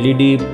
LED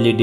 LED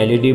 LED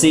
C